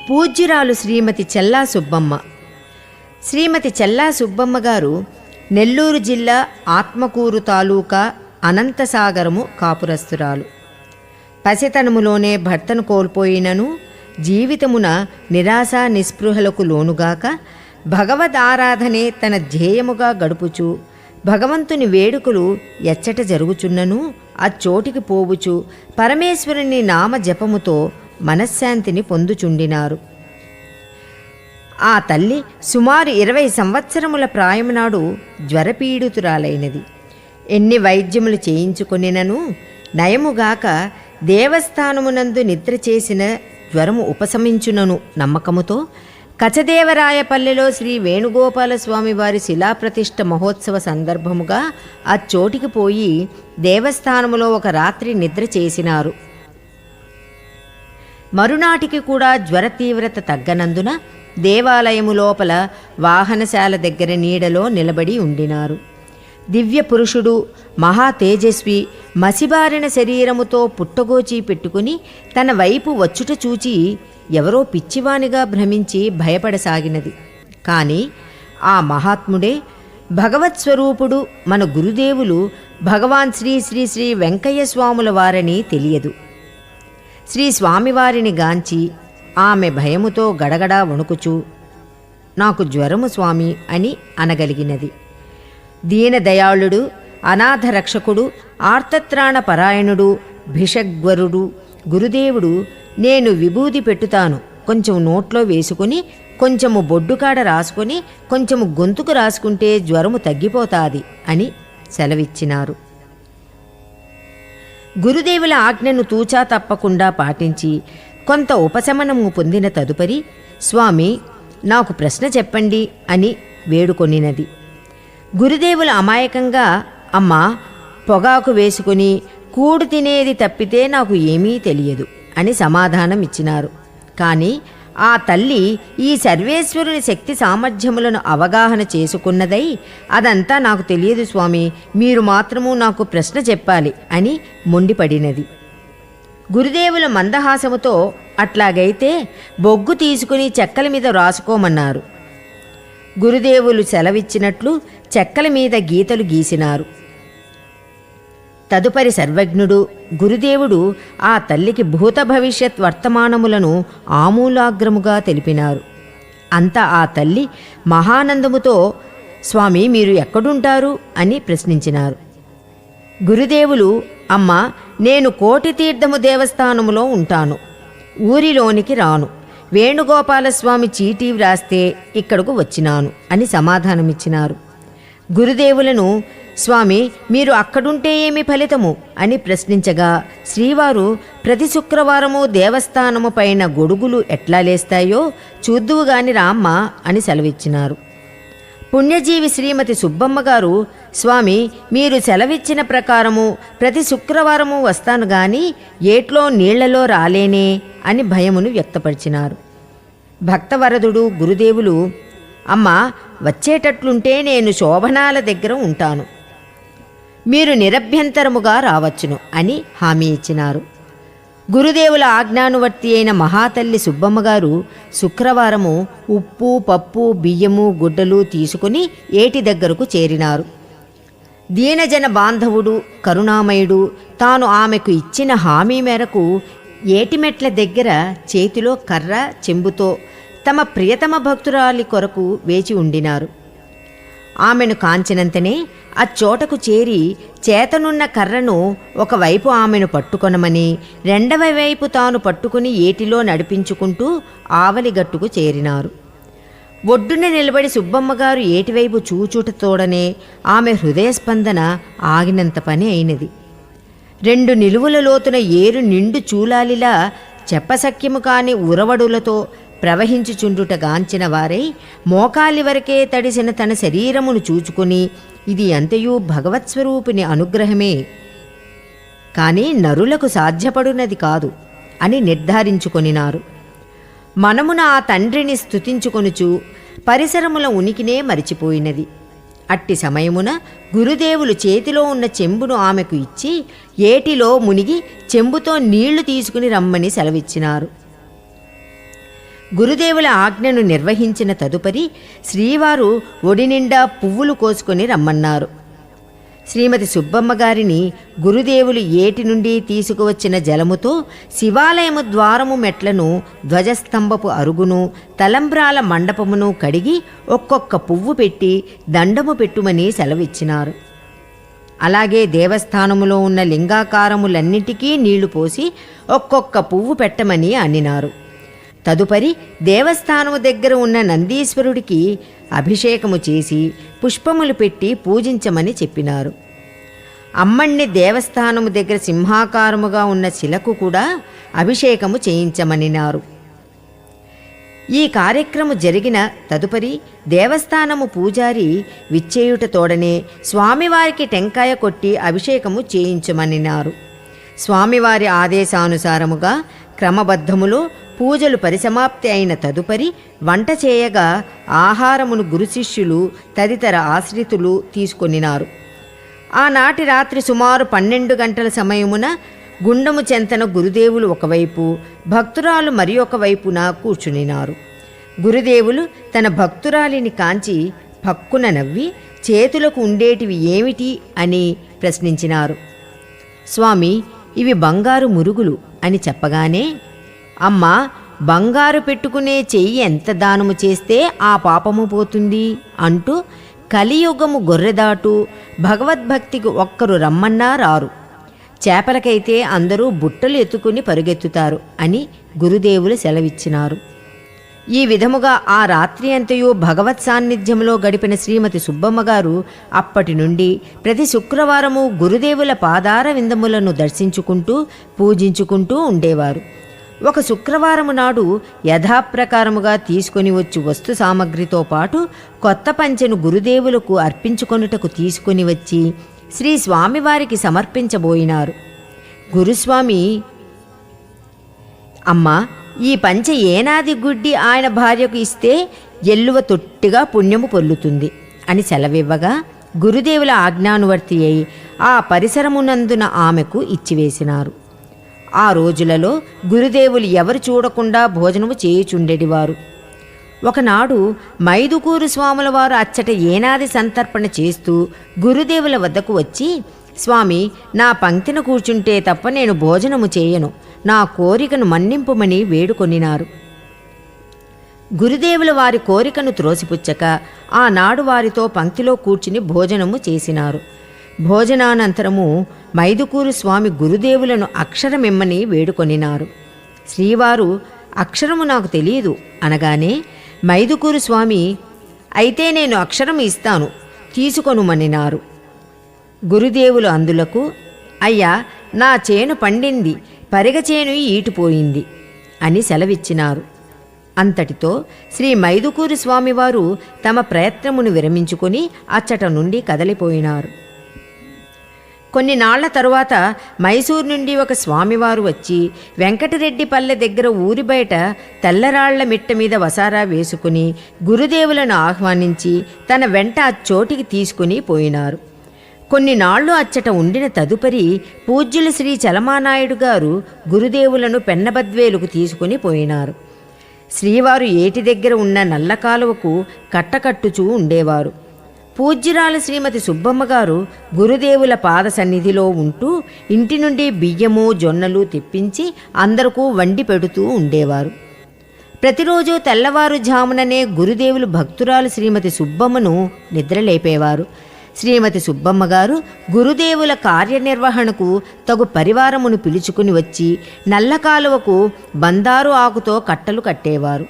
పూజ్యురాలు శ్రీమతి చెల్లా సుబ్బమ్మ. శ్రీమతి చెల్లా సుబ్బమ్మ గారు నెల్లూరు జిల్లా ఆత్మకూరు తాలూకా అనంతసాగరము కాపురస్తురాలు. పసితనములోనే భర్తను కోల్పోయినను జీవితమున నిరాశ నిస్పృహలకు లోనుగాక భగవద్ ఆరాధనే తన ధ్యేయముగా గడుపుచు భగవంతుని వేడుకలు ఎచ్చట జరుగుచున్నను అచ్చోటికి పోవుచు పరమేశ్వరుని నామ జపముతో మనశ్శాంతిని పొందుచుండినారు. ఆ తల్లి సుమారు 20 సంవత్సరముల ప్రాయమునాడు జ్వరపీడితురాలైనది. ఎన్ని వైద్యములు చేయించుకొనినను నయముగాక దేవస్థానమునందు నిద్ర చేసిన జ్వరము ఉపశమించునను నమ్మకముతో కచదేవరాయపల్లెలో శ్రీ వేణుగోపాలస్వామి వారి శిలాప్రతిష్ఠ మహోత్సవ సందర్భముగా ఆ చోటికి పోయి దేవస్థానములో ఒక రాత్రి నిద్ర చేసినారు. మరునాటికి కూడా జ్వర తీవ్రత తగ్గనందున దేవాలయము లోపల వాహనశాల దగ్గర నీడలో నిలబడి ఉండినారు. దివ్య పురుషుడు మహా తేజస్వి మసిబారిన శరీరముతో పుట్టగోచి పెట్టుకుని తన వైపు వచ్చుట చూచి ఎవరో పిచ్చివానిగా భ్రమించి భయపడసాగినది. కానీ ఆ మహాత్ముడే భగవత్ స్వరూపుడు మన గురుదేవులు భగవాన్ శ్రీ శ్రీ శ్రీ వెంకయ్య స్వాముల వారని తెలియదు. శ్రీ స్వామివారిని గాంచి ఆమె భయముతో గడగడా వణుకుచూ నాకు జ్వరము స్వామి అని అనగలిగినది. దీనదయాళుడు, అనాథరక్షకుడు, ఆర్తత్రాణ పరాయణుడు, భిషగ్వరుడు గురుదేవుడు నేను విభూది పెట్టుతాను, కొంచెం నోట్లో వేసుకుని కొంచెము బొడ్డుకాడ రాసుకొని కొంచెము గొంతుకు రాసుకుంటే జ్వరము తగ్గిపోతాది అని సెలవిచ్చినారు. గురుదేవుల ఆజ్ఞను తూచా తప్పకుండా పాటించి కొంత ఉపశమనము పొందిన తదుపరి స్వామి నాకు ప్రశ్న చెప్పండి అని వేడుకొనినది. గురుదేవుల అమాయకంగా అమ్మా పొగాకు వేసుకుని కూడు తినేది తప్పితే నాకు ఏమీ తెలియదు అని సమాధానం ఇచ్చినారు. కానీ ఆ తల్లి ఈ సర్వేశ్వరుని శక్తి సామర్థ్యములను అవగాహన చేసుకున్నదై అదంతా నాకు తెలియదు స్వామి, మీరు మాత్రము నాకు ప్రశ్న చెప్పాలి అని మొండిపడినది. గురుదేవుల మందహాసముతో అట్లాగైతే బొగ్గు తీసుకుని చెక్కల మీద రాసుకోమన్నారు. గురుదేవులు సెలవిచ్చినట్లు చెక్కల మీద గీతలు గీసినారు. తదుపరి సర్వజ్ఞుడు గురుదేవుడు ఆ తల్లికి భూత భవిష్యత్ వర్తమానములను ఆమూలాగ్రముగా తెలిపినారు. అంతా ఆ తల్లి మహానందముతో స్వామి మీరు ఎక్కడుంటారు అని ప్రశ్నించినారు. గురుదేవులు అమ్మ నేను కోటితీర్థము దేవస్థానములో ఉంటాను, ఊరిలోనికి రాను, వేణుగోపాలస్వామి చీటీ వ్రాస్తే ఇక్కడకు వచ్చినాను అని సమాధానమిచ్చినారు. గురుదేవులను స్వామి మీరు అక్కడుంటే ఏమి ఫలితము అని ప్రశ్నించగా శ్రీవారు ప్రతి శుక్రవారము దేవస్థానము పైన గొడుగులు ఎట్లా లేస్తాయో చూద్దువుగాని రామ్మ అని సెలవిచ్చినారు. పుణ్యజీవి శ్రీమతి సుబ్బమ్మ గారు స్వామి మీరు సెలవిచ్చిన ప్రకారము ప్రతి శుక్రవారము వస్తాను గాని ఏట్లో నీళ్లలో రాలేనే అని భయమును వ్యక్తపరిచినారు. భక్తవరదుడు గురుదేవులు అమ్మ వచ్చేటట్లుంటే నేను శోభనాల దగ్గర ఉంటాను, మీరు నిరభ్యంతరముగా రావచ్చును అని హామీ ఇచ్చినారు. గురుదేవుల ఆజ్ఞానువర్తి అయిన మహాతల్లి సుబ్బమ్మగారు శుక్రవారము ఉప్పు పప్పు బియ్యము గుడ్డలు తీసుకుని ఏటి దగ్గరకు చేరినారు. దీనజన బాంధవుడు కరుణామయుడు తాను ఆమెకు ఇచ్చిన హామీ మేరకు ఏటిమెట్ల దగ్గర చేతిలో కర్ర చెంబుతో తమ ప్రియతమ భక్తురాలి కొరకు వేచి ఉండినారు. ఆమెను కాంచినంతనే అచ్చోటకు చేరి చేతనున్న కర్రను ఒకవైపు ఆమెను పట్టుకొనమని రెండవ వైపు తాను పట్టుకుని ఏటిలో నడిపించుకుంటూ ఆవలిగట్టుకు చేరినారు. ఒడ్డున నిలబడి సుబ్బమ్మగారు ఏటివైపు చూచుటతోడనే ఆమె హృదయస్పందన ఆగినంత పని అయినది. 2 నిలువుల లోతున ఏరు నిండు చూలాలిలా చెప్పసఖ్యము కాని ఉరవడులతో ప్రవహించుచుండుట గాంచిన వారై మోకాలి వరకే తడిసిన తన శరీరమును చూచుకుని ఇది అంతయూ భగవత్స్వరూపిణి అనుగ్రహమే కానీ నరులకు సాధ్యపడునది కాదు అని నిర్ధారించుకొనినారు. మనమున ఆ తండ్రిని స్తుతించుకొనుచు పరిసరముల ఉనికినే మరిచిపోయినది. అట్టి సమయమున గురుదేవులు చేతిలో ఉన్న చెంబును ఆమెకు ఇచ్చి ఏటిలో మునిగి చెంబుతో నీళ్లు తీసుకుని రమ్మని సెలవిచ్చినారు. గురుదేవుల ఆజ్ఞను నిర్వహించిన తదుపరి శ్రీవారు ఒడి నిండా పువ్వులు కోసుకొని రమ్మన్నారు. శ్రీమతి సుబ్బమ్మ గారిని గురుదేవులు ఏటి నుండి తీసుకువచ్చిన జలముతో శివాలయము ద్వారము మెట్లను, ధ్వజస్తంభపు అరుగును, తలంబ్రాల మండపమును కడిగి ఒక్కొక్క పువ్వు పెట్టి దండము పెట్టుమని సెలవిచ్చినారు. అలాగే దేవస్థానములో ఉన్న లింగాకారములన్నిటికీ నీళ్లు పోసి ఒక్కొక్క పువ్వు పెట్టమని అనినారు. తదుపరి దేవస్థానము దగ్గర ఉన్న నందీశ్వరుడికి అభిషేకము చేసి పుష్పములు పెట్టి పూజించమని చెప్పినారు. అమ్మణ్ణి దేవస్థానము దగ్గర సింహాకారముగా ఉన్న శిలకు కూడా అభిషేకము చేయించమనినారు. ఈ కార్యక్రమం జరిగిన తదుపరి దేవస్థానము పూజారి విచ్చేయుట తోడనే స్వామివారికి టెంకాయ కొట్టి అభిషేకము చేయించమనినారు. స్వామివారి ఆదేశానుసారముగా క్రమబద్ధములో పూజలు పరిసమాప్తి అయిన తదుపరి వంట చేయగా ఆహారమును గురుశిష్యులు తదితర ఆశ్రితులు తీసుకొనినారు. ఆనాటి రాత్రి సుమారు 12 గంటల సమయమున గుండము చెంతన గురుదేవులు ఒకవైపు, భక్తురాలు మరి ఒక వైపున కూర్చునినారు. గురుదేవులు తన భక్తురాలిని కాంచి పక్కున నవ్వి చేతులకు ఉండేటివి ఏమిటి అని ప్రశ్నించినారు. స్వామి, ఇవి బంగారు మురుగులు అని చెప్పగానే, అమ్మా, బంగారు పెట్టుకునే చెయ్యి ఎంత దానము చేస్తే ఆ పాపము పోతుంది అంటూ కలియుగము గొర్రెదాటు, భగవద్భక్తికి ఒక్కరు రమ్మన్నా రారు, చేపలకైతే అందరూ బుట్టలు ఎత్తుకుని పరుగెత్తుతారు అని గురుదేవులు సెలవిచ్చినారు. ఈ విధముగా ఆ రాత్రి అంతయు భగవత్ సాన్నిధ్యంలో గడిపిన శ్రీమతి సుబ్బమ్మ గారు అప్పటి నుండి ప్రతి శుక్రవారము గురుదేవుల పాదార విందములను దర్శించుకుంటూ పూజించుకుంటూ ఉండేవారు. ఒక శుక్రవారము నాడు యథాప్రకారముగా తీసుకొని వచ్చి వస్తు సామగ్రితో పాటు కొత్త పంచెను గురుదేవులకు అర్పించుకొనుటకు తీసుకొని వచ్చి శ్రీ స్వామివారికి సమర్పించబోయినారు. గురుస్వామి, అమ్మా, ఈ పంచె ఏనాది గుడ్డి ఆయన భార్యకు ఇస్తే ఎల్లువ తొట్టిగా పుణ్యము పొల్లుతుంది అని సెలవివ్వగా గురుదేవుల ఆజ్ఞానువర్తి అయి ఆ పరిసరమునందున ఆమెకు ఇచ్చివేసినారు. ఆ రోజులలో గురుదేవులు ఎవరు చూడకుండా భోజనము చేయుచుండెడివారు. ఒకనాడు మైదుకూరు స్వాముల వారు అచ్చట ఏనాది సంతర్పణ చేస్తూ గురుదేవుల వద్దకు వచ్చి, స్వామి, నా పంక్తిన కూర్చుంటే తప్ప నేను భోజనము చేయను, నా కోరికను మన్నింపుమని వేడుకొనినారు. గురుదేవుల వారి కోరికను త్రోసిపుచ్చక ఆనాడు వారితో పంక్తిలో కూర్చుని భోజనము చేసినారు. భోజనానంతరము మైదుకూరు స్వామి గురుదేవులను అక్షరమిమ్మని వేడుకొనినారు. శ్రీవారు, అక్షరము నాకు తెలియదు అనగానే మైదుకూరు స్వామి, అయితే నేను అక్షరం ఇస్తాను, తీసుకొనుమనినారు. గురుదేవులు అందులకు, అయ్యా, నా చేను పండింది, పరిగచేను ఈటుపోయింది అని సెలవిచ్చినారు. అంతటితో శ్రీ మైదుకూరు స్వామివారు తమ ప్రయత్నమును విరమించుకొని అచ్చట నుండి కదలిపోయినారు. కొన్ని నాళ్ల తరువాత మైసూరు నుండి ఒక స్వామివారు వచ్చి వెంకటరెడ్డిపల్లె దగ్గర ఊరి బయట తెల్లరాళ్ల మిట్ట మీద వసారా వేసుకుని గురుదేవులను ఆహ్వానించి తన వెంట అచ్చోటికి తీసుకుని పోయినారు. కొన్ని నాళ్లు అచ్చట ఉండిన తదుపరి పూజ్యులు శ్రీ చలమానాయుడు గారు గురుదేవులను పెన్నబద్వేలుకు తీసుకుని పోయినారు. శ్రీవారు ఏటి దగ్గర ఉన్న నల్ల కాలువకు కట్టకట్టుచూ ఉండేవారు. పూజ్యురాలు శ్రీమతి సుబ్బమ్మ గారు గురుదేవుల పాద సన్నిధిలో ఉంటూ ఇంటి నుండి బియ్యము జొన్నలు తెప్పించి అందరికీ వండి పెడుతూ ఉండేవారు. ప్రతిరోజు తెల్లవారుజాముననే గురుదేవులు భక్తురాలు శ్రీమతి సుబ్బమ్మను నిద్రలేపేవారు. శ్రీమతి సుబ్బమ్మ గారు గురుదేవుల కార్యనిర్వహణకు తగు పరివారమును పిలుచుకుని వచ్చి నల్లకాలువకు బందారు ఆకుతో కట్టలు కట్టేవారు.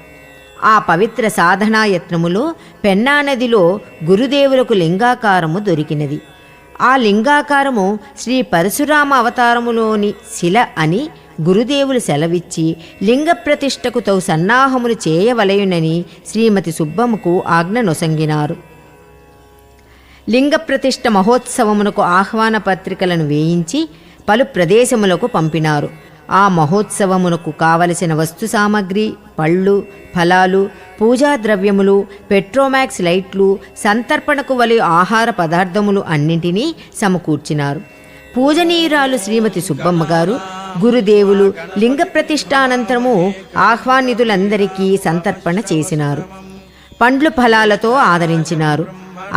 ఆ పవిత్ర సాధనాయత్నములో పెన్నా నదిలో గురుదేవులకు లింగాకారము దొరికినది. ఆ లింగాకారము శ్రీ పరశురామ అవతారములోని శిల అని గురుదేవులు సెలవిచ్చి లింగ ప్రతిష్టకు తగు సన్నాహములు చేయవలయునని శ్రీమతి సుబ్బమ్మకు ఆజ్ఞ నొసంగినారు. లింగ ప్రతిష్ఠ మహోత్సవమునకు ఆహ్వాన పత్రికలను వేయించి పలు ప్రదేశములకు పంపినారు. ఆ మహోత్సవమునకు కావలసిన వస్తు సామగ్రి, పళ్ళు, ఫలాలు, పూజా ద్రవ్యములు, పెట్రోమాక్స్ లైట్లు, సంతర్పణకు వలి ఆహార పదార్థములు అన్నింటినీ సమకూర్చినారు. పూజనీయురాలు శ్రీమతి సుబ్బమ్మ గారు గురుదేవులు లింగ ప్రతిష్ఠానంతరము ఆహ్వానితులందరికీ సంతర్పణ చేసినారు. పండ్లు ఫలాలతో ఆదరించినారు.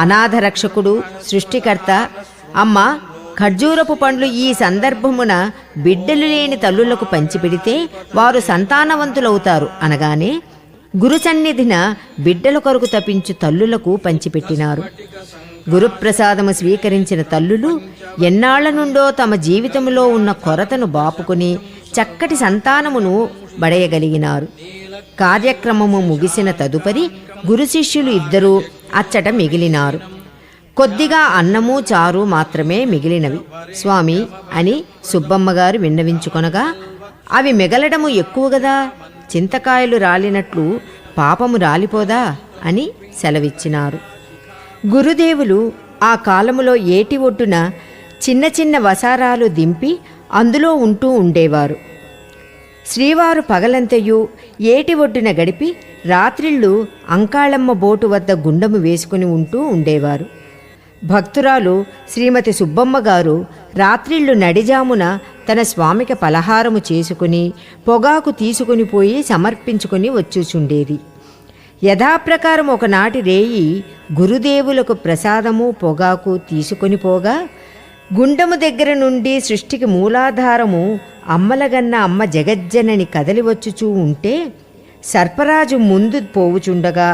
అనాథ రక్షకుడు, సృష్టికర్త అమ్మ ఖర్జూరపు పండ్లు ఈ సందర్భమున బిడ్డలు లేని తల్లులకు పంచిపెడితే వారు సంతానవంతులవుతారు అనగానే గురు సన్నిధిన బిడ్డల కొరకు తపించు తల్లులకు పంచిపెట్టినారు. గురుప్రసాదము స్వీకరించిన తల్లులు ఎన్నాళ్ల నుండో తమ జీవితంలో ఉన్న కొరతను బాపుకొని చక్కటి సంతానమును బడయగలిగినారు. కార్యక్రమము ముగిసిన తదుపరి గురు శిష్యులు ఇద్దరూ అచ్చట మిగిలినారు. కొద్దిగా అన్నము చారు మాత్రమే మిగిలినవి. స్వామి అని సుబ్బమ్మగారు విన్నవించుకొనగా, అవి మిగలడము ఎక్కువ గదా, చింతకాయలు రాలినట్లు పాపము రాలిపోదా అని సెలవిచ్చినారు. గురుదేవులు ఆ కాలములో ఏటి ఒడ్డున చిన్న చిన్న వసారాలు దింపి అందులో ఉంటూ ఉండేవారు. శ్రీవారు పగలంతయు ఏటి ఒడ్డున గడిపి రాత్రిళ్ళు అంకాళమ్మ బోటు వద్ద గుండము వేసుకుని ఉంటూ ఉండేవారు. భక్తురాలు శ్రీమతి సుబ్బమ్మ గారు రాత్రిళ్ళు నడిజామున తన స్వామికి పలహారము చేసుకుని పొగాకు తీసుకుని పోయి సమర్పించుకుని వచ్చుచుండేది. యథాప్రకారం ఒకనాటి రేయి గురుదేవులకు ప్రసాదము పొగాకు తీసుకొని పోగా గుండము దగ్గర నుండి సృష్టికి మూలాధారము అమ్మలగన్న అమ్మ జగజ్జనని కదలివచ్చుచూ ఉంటే సర్పరాజు ముందు పోవుచుండగా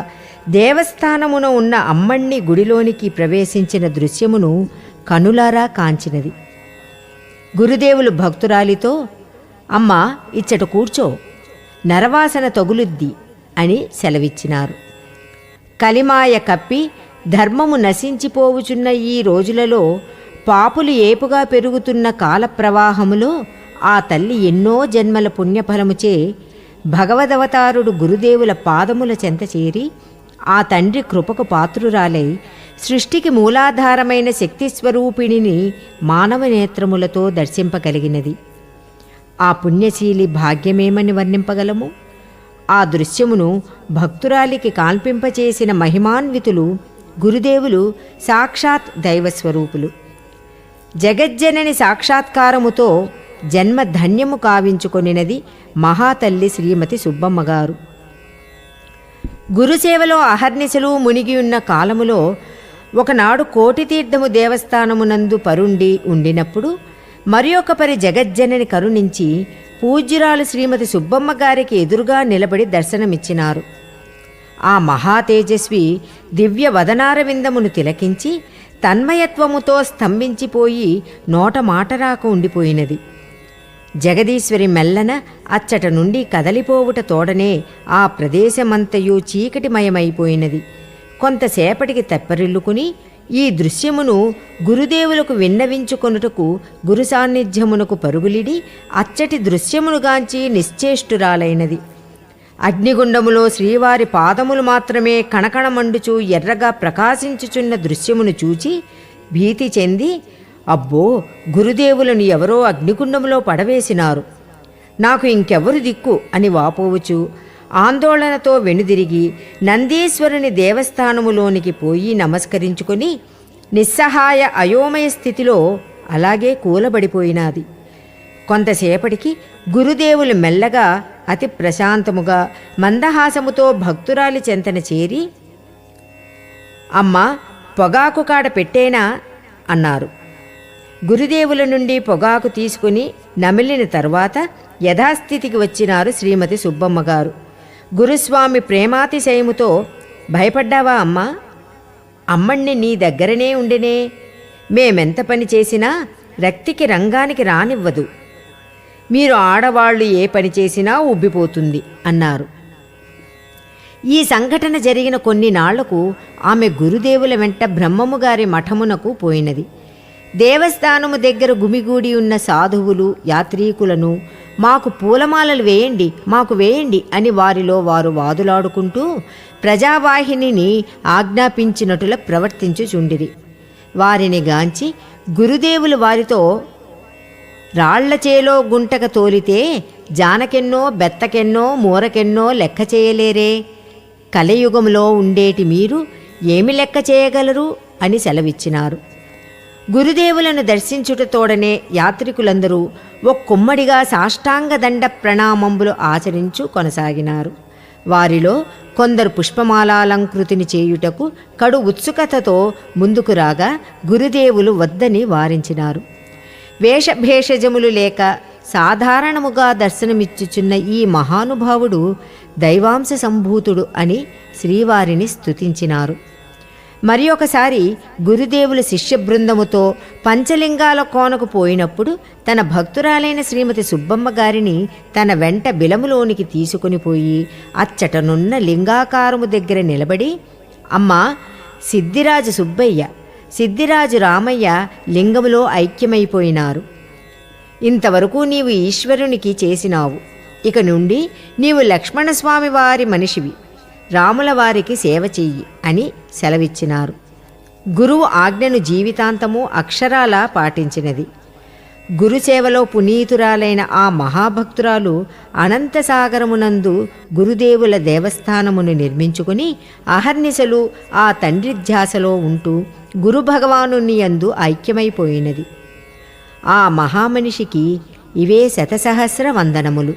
దేవస్థానమున ఉన్న అమ్మణ్ణి గుడిలోనికి ప్రవేశించిన దృశ్యమును కనులారా కాంచినది. గురుదేవులు భక్తురాలితో, అమ్మా ఇచ్చట కూర్చో, నరవాసన తగులుద్ది అని సెలవిచ్చినారు. కలిమాయ కప్పి ధర్మము నశించిపోవుచున్న ఈ రోజులలో పాపులు ఏపుగా పెరుగుతున్న కాలప్రవాహములో ఆ తల్లి ఎన్నో జన్మల పుణ్యఫలముచే భగవదవతారుడు గురుదేవుల పాదముల చెంత చేరి ఆ తండ్రి కృపకు పాత్రురాలై సృష్టికి మూలాధారమైన శక్తిస్వరూపిణిని మానవ నేత్రములతో దర్శింపగలిగినది. ఆ పుణ్యశీలి భాగ్యమేమని వర్ణింపగలము? ఆ దృశ్యమును భక్తురాలికి కాల్పింపచేసిన మహిమాన్వితులు గురుదేవులు సాక్షాత్ దైవస్వరూపులు. జగజ్జనని సాక్షాత్కారముతో జన్మ ధన్యము కావించుకొనినది మహాతల్లి శ్రీమతి సుబ్బమ్మగారు. గురుసేవలో అహర్నిశలు మునిగి ఉన్న కాలములో ఒకనాడు కోటితీర్థము దేవస్థానమునందు పరుండి ఉండినప్పుడు మరి ఒక పరి జగజ్జనని కరుణించి పూజ్యురాలు శ్రీమతి సుబ్బమ్మ గారికి ఎదురుగా నిలబడి దర్శనమిచ్చినారు. ఆ మహాతేజస్వి దివ్య వదనారవిందమును తిలకించి తన్మయత్వముతో స్తంభించిపోయి నోట మాట రాక ఉండిపోయినది. జగదీశ్వరి మెల్లన అచ్చట నుండి కదలిపోవుట తోడనే ఆ ప్రదేశమంతయు చీకటిమయమైపోయినది. కొంతసేపటికి తెప్పరిల్లుకుని ఈ దృశ్యమును గురుదేవులకు విన్నవించుకొనుటకు గురు సాన్నిధ్యమునకు పరుగులిడి అచ్చటి దృశ్యమునుగాంచి నిశ్చేష్టురాలైనది. అగ్నిగుండములో శ్రీవారి పాదములు మాత్రమే కణకణమండుచూ ఎర్రగా ప్రకాశించుచున్న దృశ్యమును చూచి భీతి చెంది, అబ్బో, గురుదేవులను ఎవరో అగ్నిగుండములో పడవేసినారు, నాకు ఇంకెవరు దిక్కు అని వాపోవచ్చు ఆందోళనతో వెనుదిరిగి నందీశ్వరుని దేవస్థానములోనికి పోయి నమస్కరించుకొని నిస్సహాయ అయోమయ స్థితిలో అలాగే కూలబడిపోయినాది. కొంతసేపటికి గురుదేవులు మెల్లగా అతి ప్రశాంతముగా మందహాసముతో భక్తురాలి చెంతన చేరి, అమ్మా పొగాకు కాడ పెట్టేనా అన్నారు. గురుదేవుల నుండి పొగాకు తీసుకుని నమిలిన తర్వాత యథాస్థితికి వచ్చినారు శ్రీమతి సుబ్బమ్మగారు. గురుస్వామి ప్రేమాతిశయముతో, భయపడ్డావా అమ్మా? అమ్మణ్ణి నీ దగ్గరనే ఉండెనే, మేమెంత పని చేసినా రక్తికి రంగానికి రానివ్వదు, మీరు ఆడవాళ్లు ఏ పని చేసినా ఉబ్బిపోతుంది అన్నారు. ఈ సంఘటన జరిగిన కొన్ని నాళ్లకు ఆమె గురుదేవుల వెంట బ్రహ్మముగారి మఠమునకు పోయినది. దేవస్థానము దగ్గర గుమిగూడి ఉన్న సాధువులు యాత్రీకులను మాకు పూలమాలలు వేయండి, మాకు వేయండి అని వారిలో వారు వాదులాడుకుంటూ ప్రజావాహినిని ఆజ్ఞాపించినట్టుల ప్రవర్తించుచుండిరి. వారిని గాంచి గురుదేవులు వారితో, రాళ్లచేలో గుంటక తోలితే జానకెన్నో బెత్తకెన్నో మూరకెన్నో లెక్క చేయలేరే, కలియుగంలో ఉండేటి మీరు ఏమి లెక్క చేయగలరు అని సెలవిచ్చినారు. గురుదేవులను దర్శించుటతోడనే యాత్రికులందరూ ఒక్కుమ్మడిగా సాష్టాంగ దండ ప్రణామంబులు ఆచరించు కొనసాగినారు. వారిలో కొందరు పుష్పమాలాలంకృతిని చేయుటకు కడు ఉత్సుకతతో ముందుకు రాగా గురుదేవులు వద్దని వారించినారు. వేషభేషజములు లేక సాధారణముగా దర్శనమిచ్చుచున్న ఈ మహానుభావుడు దైవాంశ సంభూతుడు అని శ్రీవారిని స్తుతించినారు. మరి ఒకసారి గురుదేవులు శిష్య బృందముతో పంచలింగాల కోనకు పోయినప్పుడు తన భక్తురాలైన శ్రీమతి సుబ్బమ్మ గారిని తన వెంట బిలములోనికి తీసుకుని పోయి అచ్చటనున్న లింగాకారము దగ్గర నిలబడి, అమ్మా, సిద్ధిరాజు సుబ్బయ్య, సిద్ధిరాజు రామయ్య లింగములో ఐక్యమైపోయినారు. ఇంతవరకు నీవు ఈశ్వరునికి చేసినావు. ఇక నుండి నీవు లక్ష్మణస్వామి వారి మనిషివి, రాముల వారికి సేవ చెయ్యి అని సెలవిచ్చినారు. గురువు ఆజ్ఞను జీవితాంతము అక్షరాలా పాటించినది. గురుసేవలో పునీతురాలైన ఆ మహాభక్తురాలు అనంతసాగరమునందు గురుదేవుల దేవస్థానమును నిర్మించుకుని అహర్నిశలు ఆ తండ్రి ధ్యాసలో ఉంటూ గురుభగవానుని యందు ఐక్యమైపోయినది. ఆ మహామనిషికి ఇవే శతసహస్ర వందనములు.